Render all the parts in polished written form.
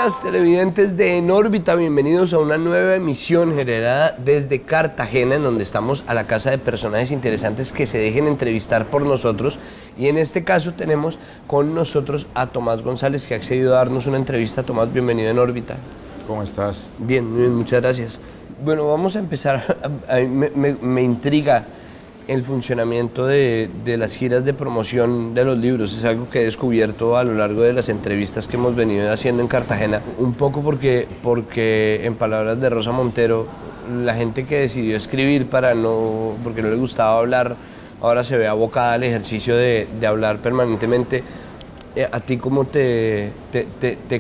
días, televidentes de En órbita, bienvenidos a una nueva emisión generada desde Cartagena, en donde estamos a la casa de personajes interesantes que se dejen entrevistar por nosotros. Y en este caso tenemos con nosotros a Tomás González, que ha accedido a darnos una entrevista. Tomás, bienvenido a En órbita. ¿Cómo estás? Bien, bien, muchas gracias. Bueno, vamos a empezar. A mí me intriga el funcionamiento de las giras de promoción de los libros. Es algo que he descubierto a lo largo de las entrevistas que hemos venido haciendo en Cartagena, un poco porque en palabras de Rosa Montero, la gente que decidió escribir porque no le gustaba hablar, ahora se ve abocada al ejercicio de hablar permanentemente. ¿A ti cómo te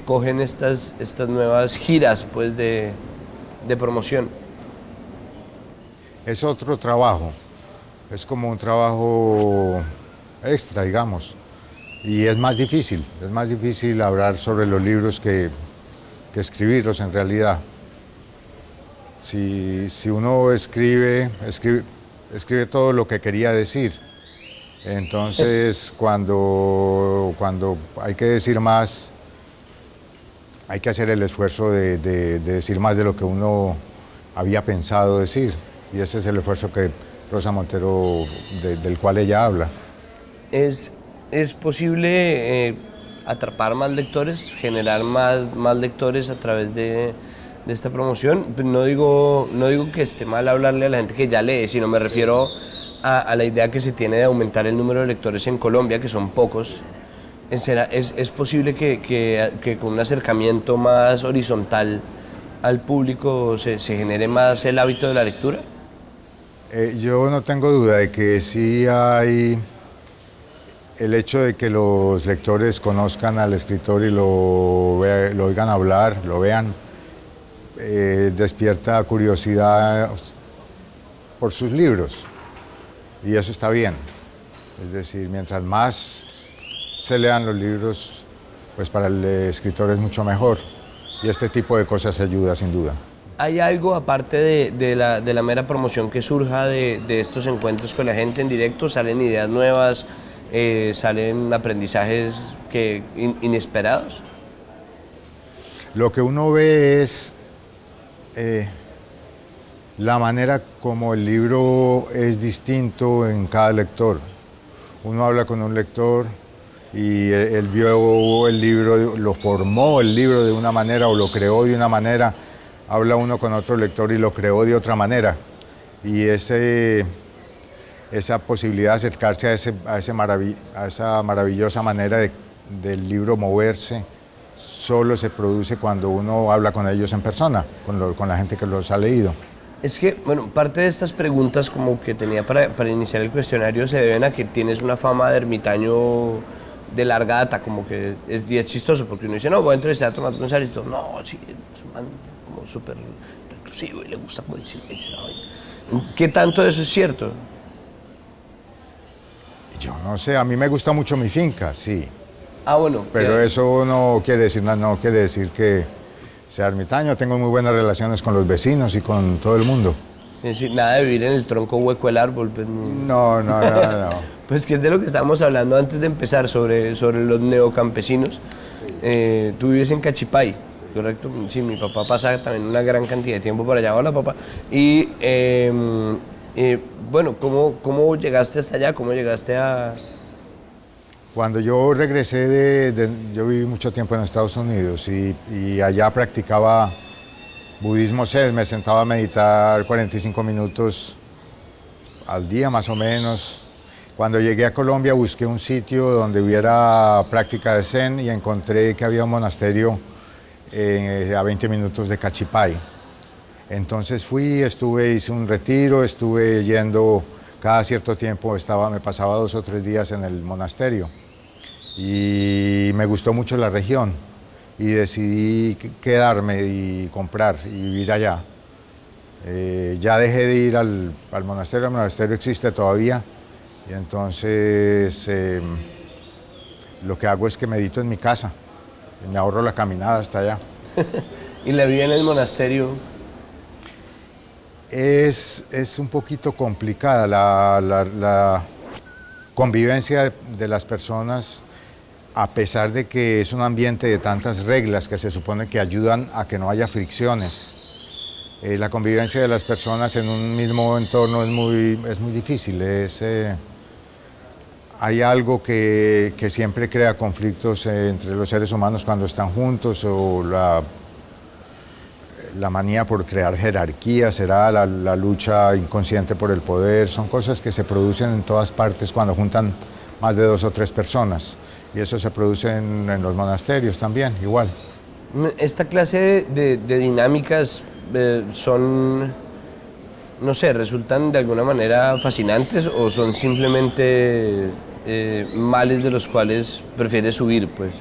cogen estas nuevas giras, pues, de promoción? Es otro trabajo. Es como un trabajo extra, digamos, y es más difícil hablar sobre los libros que escribirlos en realidad. Si uno escribe todo lo que quería decir, entonces cuando hay que decir más, hay que hacer el esfuerzo de decir más de lo que uno había pensado decir, y ese es el esfuerzo que Rosa Montero, del cual ella habla. ¿Es posible atrapar más lectores, generar más lectores a través de esta promoción? No digo que esté mal hablarle a la gente que ya lee, sino me refiero a la idea que se tiene de aumentar el número de lectores en Colombia, que son pocos. ¿Es posible que con un acercamiento más horizontal al público se genere más el hábito de la lectura? Yo no tengo duda de que sí hay el hecho de que los lectores conozcan al escritor y lo oigan hablar, lo vean, despierta curiosidad por sus libros, y eso está bien. Es decir, mientras más se lean los libros, pues para el escritor es mucho mejor, y este tipo de cosas ayuda sin duda. ¿Hay algo aparte de la mera promoción que surja de estos encuentros con la gente en directo? ¿Salen ideas nuevas? ¿Salen aprendizajes inesperados? Lo que uno ve es la manera como el libro es distinto en cada lector. Uno habla con un lector y él vio el libro, lo formó el libro de una manera o lo creó de una manera. Habla uno con otro lector y lo creó de otra manera, y esa posibilidad de acercarse a esa maravillosa manera del libro moverse solo se produce cuando uno habla con ellos en persona, con la gente que los ha leído. Es que, bueno, parte de estas preguntas como que tenía para iniciar el cuestionario se deben a que tienes una fama de ermitaño de larga data, como que es chistoso, porque uno dice, no, voy a entrevistar a Tomás González, y todo, no, sí, es un man como súper reclusivo y le gusta como el silencio. ¿Qué tanto de eso es cierto? Yo no sé, a mí me gusta mucho mi finca, sí. Ah, bueno. Pero eso no quiere decir que sea ermitaño. Tengo muy buenas relaciones con los vecinos y con todo el mundo. Es decir, nada de vivir en el tronco hueco del árbol. Pues, no. Pues que es de lo que estábamos hablando antes de empezar, sobre los neocampesinos. Tú vives en Cachipay, ¿correcto? Sí, mi papá pasa también una gran cantidad de tiempo por allá. Hola, papá. Y bueno, ¿cómo llegaste hasta allá? ¿Cómo llegaste a...? Cuando yo regresé yo viví mucho tiempo en Estados Unidos y allá practicaba budismo zen, me sentaba a meditar 45 minutos al día más o menos. Cuando llegué a Colombia busqué un sitio donde hubiera práctica de zen y encontré que había un monasterio a 20 minutos de Cachipay. Entonces hice un retiro, estuve yendo cada cierto tiempo, me pasaba 2 o 3 días en el monasterio y me gustó mucho la región y decidí quedarme y comprar y vivir allá. Ya dejé de ir al monasterio, el monasterio existe todavía, y entonces lo que hago es que medito en mi casa y me ahorro la caminada hasta allá. ¿Y la vida en el monasterio? Es un poquito complicada la convivencia de las personas. a pesar de que es un ambiente de tantas reglas que se supone que ayudan a que no haya fricciones, la convivencia de las personas en un mismo entorno es muy difícil. Hay algo que siempre crea conflictos entre los seres humanos cuando están juntos, o la manía por crear jerarquías, será la lucha inconsciente por el poder. Son cosas que se producen en todas partes cuando juntan más de 2 o 3 personas, y eso se produce en los monasterios también, igual. Esta clase de dinámicas son, no sé, resultan de alguna manera fascinantes, o son simplemente males de los cuales prefieres huir, pues.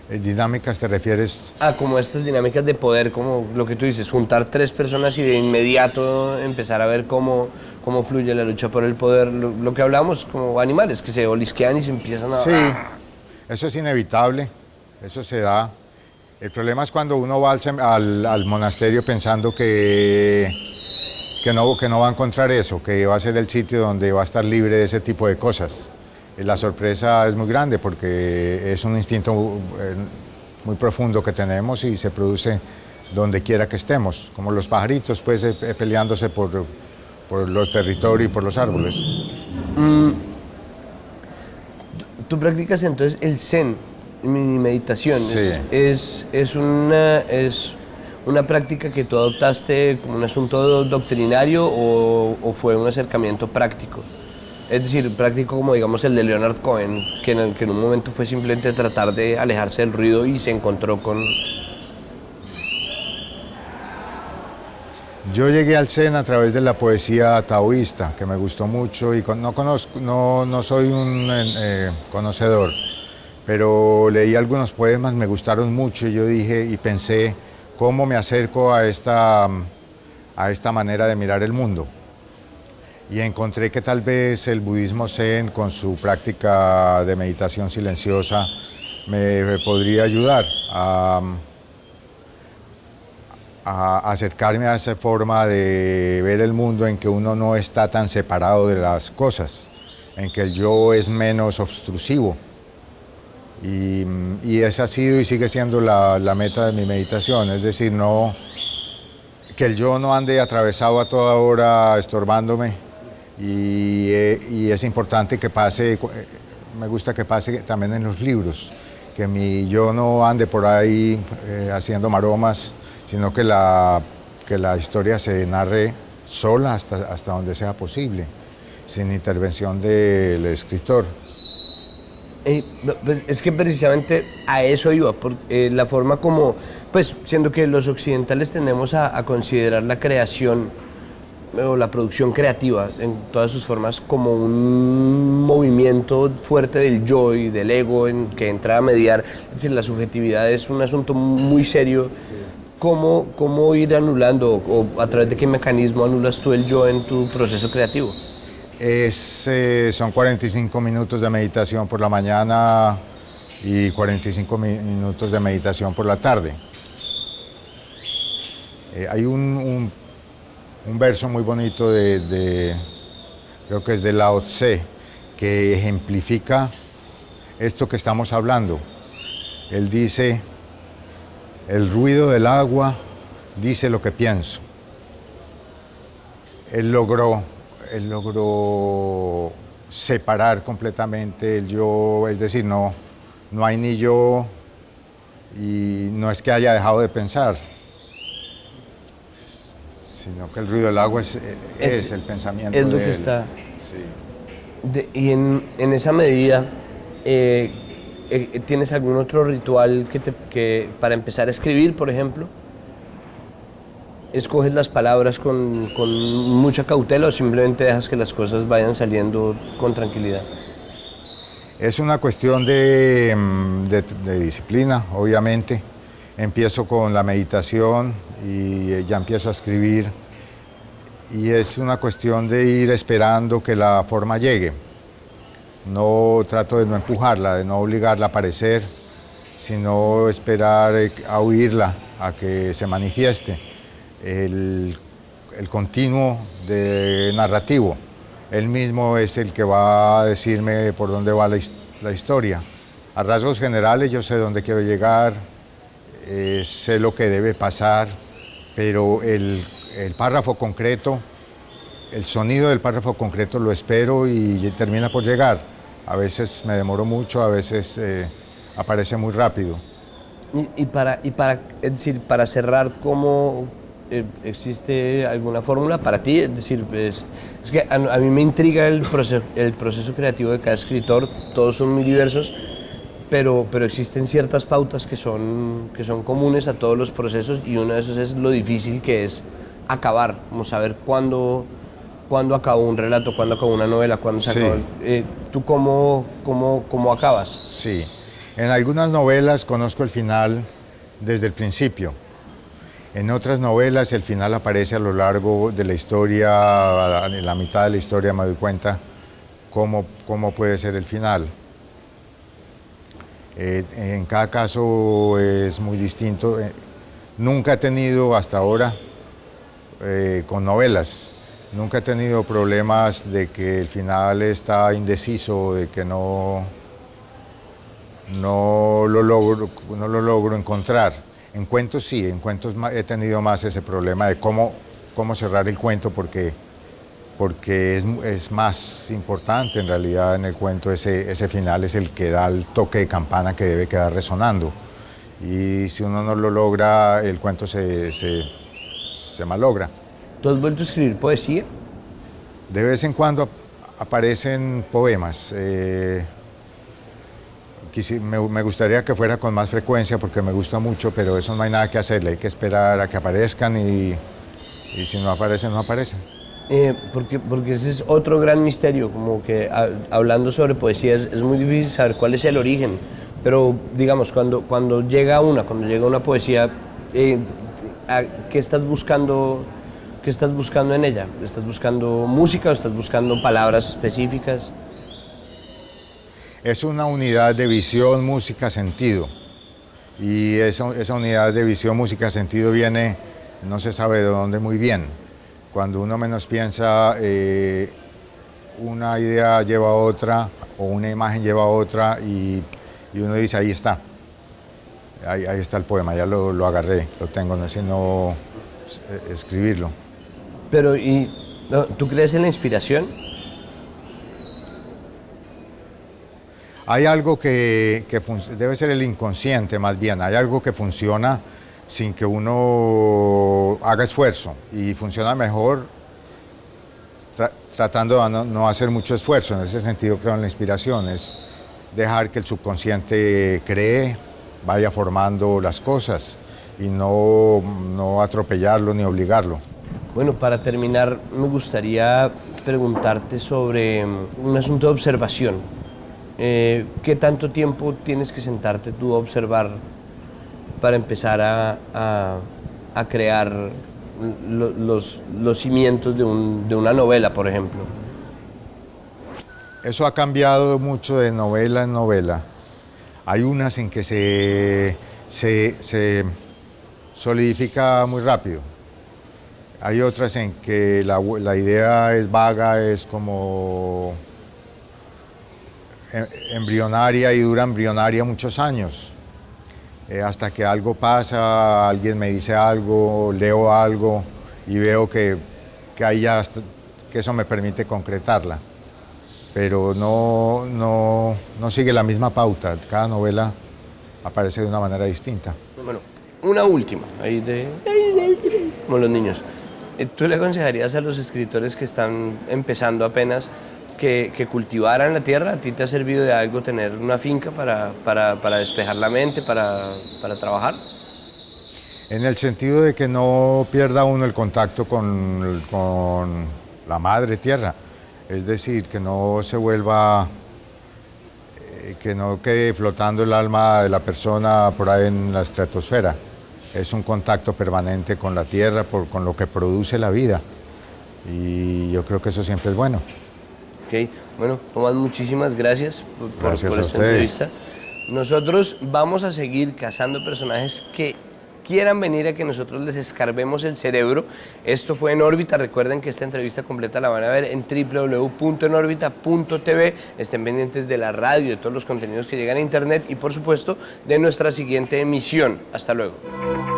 ¿Dinámicas te refieres? Como estas dinámicas de poder, como lo que tú dices, juntar 3 personas y de inmediato empezar a ver cómo fluye la lucha por el poder, lo que hablamos como animales que se olisquean y se empiezan a... Sí, eso es inevitable, eso se da. El problema es cuando uno va al monasterio pensando que no va a encontrar eso, que va a ser el sitio donde va a estar libre de ese tipo de cosas. La sorpresa es muy grande porque es un instinto muy profundo que tenemos y se produce donde quiera que estemos, como los pajaritos, pues, peleándose por los territorios y por los árboles. Tú practicas entonces el Zen, meditación. Sí. Es una práctica que tú adoptaste como un asunto doctrinario, o fue un acercamiento práctico. Es decir, práctico como digamos el de Leonard Cohen, que en un momento fue simplemente tratar de alejarse del ruido y se encontró con... Yo llegué al Zen a través de la poesía taoísta, que me gustó mucho, y no soy un conocedor, pero leí algunos poemas, me gustaron mucho, y yo dije y pensé, ¿cómo me acerco a esta manera de mirar el mundo? Y encontré que tal vez el budismo Zen, con su práctica de meditación silenciosa, me podría ayudar a acercarme a esa forma de ver el mundo en que uno no está tan separado de las cosas, en que el yo es menos obstrusivo. Y esa ha sido y sigue siendo la meta de mi meditación, es decir, que el yo no ande atravesado a toda hora estorbándome. Y es importante que pase, me gusta que pase también en los libros, que mi yo no ande por ahí haciendo maromas, sino que la historia se narre sola hasta donde sea posible, sin intervención del escritor. Es que precisamente a eso iba, porque la forma como, pues siendo que los occidentales tendemos a considerar la creación o la producción creativa en todas sus formas como un movimiento fuerte del yo y del ego que entra a mediar. Es decir, la subjetividad es un asunto muy serio. Sí. ¿Cómo ir anulando, o a través de qué mecanismo anulas tú el yo en tu proceso creativo? Son 45 minutos de meditación por la mañana y 45 minutos de meditación por la tarde. Hay un verso muy bonito creo que es de Lao Tse, que ejemplifica esto que estamos hablando. Él dice, el ruido del agua dice lo que pienso. Él logró separar completamente el yo, es decir, no hay ni yo, y no es que haya dejado de pensar, sino que el ruido del agua es el pensamiento es lo de que él. Está. Sí. Y en esa medida, ¿tienes algún otro ritual que para empezar a escribir, por ejemplo? ¿Escoges las palabras con mucha cautela, o simplemente dejas que las cosas vayan saliendo con tranquilidad? Es una cuestión de disciplina, obviamente. Empiezo con la meditación y ya empiezo a escribir, y es una cuestión de ir esperando que la forma llegue. No trato de no empujarla, de no obligarla a aparecer, sino esperar a oírla, a que se manifieste. El continuo narrativo, él mismo es el que va a decirme por dónde va la historia. A rasgos generales yo sé dónde quiero llegar, sé lo que debe pasar, pero el párrafo concreto, el sonido del párrafo concreto lo espero y termina por llegar. A veces me demoro mucho, a veces aparece muy rápido. Es decir, para cerrar, ¿cómo existe alguna fórmula para ti? Es decir, es que a mí me intriga el proceso creativo de cada escritor, todos son muy diversos, pero existen ciertas pautas que son comunes a todos los procesos y uno de esos es lo difícil que es acabar, como saber cuándo acabó un relato, cuándo acabó una novela, cuándo se acabó. ¿Tú cómo acabas? Sí, en algunas novelas conozco el final desde el principio. En otras novelas el final aparece a lo largo de la historia, en la mitad de la historia me doy cuenta cómo puede ser el final. En cada caso es muy distinto. Nunca he tenido hasta ahora con novelas, nunca he tenido problemas de que el final está indeciso, de que no lo logro encontrar. En cuentos sí, en cuentos he tenido más ese problema de cómo cerrar el cuento porque es más importante en realidad en el cuento ese final es el que da el toque de campana que debe quedar resonando. Y si uno no lo logra, el cuento se malogra. ¿Tú has vuelto a escribir poesía? De vez en cuando aparecen poemas. Me gustaría que fuera con más frecuencia porque me gusta mucho, pero eso no hay nada que hacerle, hay que esperar a que aparezcan y si no aparecen, no aparecen. Porque ese es otro gran misterio, como que hablando sobre poesía es muy difícil saber cuál es el origen, pero digamos, cuando llega una poesía, ¿qué estás buscando en ella? ¿Estás buscando música o estás buscando palabras específicas? Es una unidad de visión, música, sentido. Y esa unidad de visión, música, sentido viene, no se sabe de dónde muy bien. Cuando uno menos piensa, una idea lleva a otra o una imagen lleva a otra y uno dice, ahí está. Ahí está el poema, ya lo agarré, lo tengo, no sé sino escribirlo. Pero, ¿tú crees en la inspiración? Hay algo que debe ser el inconsciente más bien, hay algo que funciona sin que uno haga esfuerzo y funciona mejor tratando de no hacer mucho esfuerzo. En ese sentido creo en la inspiración, es dejar que el subconsciente cree, vaya formando las cosas y no atropellarlo ni obligarlo. Bueno, para terminar me gustaría preguntarte sobre un asunto de observación. ¿Qué tanto tiempo tienes que sentarte tú a observar para empezar a crear los cimientos de una novela, por ejemplo? Eso ha cambiado mucho de novela en novela. Hay unas en que se solidifica muy rápido. Hay otras en que la idea es vaga, es como embrionaria y dura embrionaria muchos años. Hasta que algo pasa, alguien me dice algo, leo algo y veo que eso me permite concretarla. Pero no sigue la misma pauta, cada novela aparece de una manera distinta. Bueno, una última, como los niños. ¿Tú le aconsejarías a los escritores que están empezando apenas que cultivaran la tierra? ¿A ti te ha servido de algo tener una finca para despejar la mente, para trabajar? En el sentido de que no pierda uno el contacto con la madre tierra, es decir, que no se vuelva, que no quede flotando el alma de la persona por ahí en la estratosfera. Es un contacto permanente con la tierra, con lo que produce la vida, y yo creo que eso siempre es bueno. Ok, bueno, Tomás, muchísimas gracias por esta ustedes. entrevista. Nosotros vamos a seguir cazando personajes que quieran venir a que nosotros les escarbemos el cerebro. Esto fue En Órbita. Recuerden que esta entrevista completa la van a ver en www.enorbita.tv. Estén pendientes de la radio, de todos los contenidos que llegan a internet y por supuesto de nuestra siguiente emisión. Hasta luego.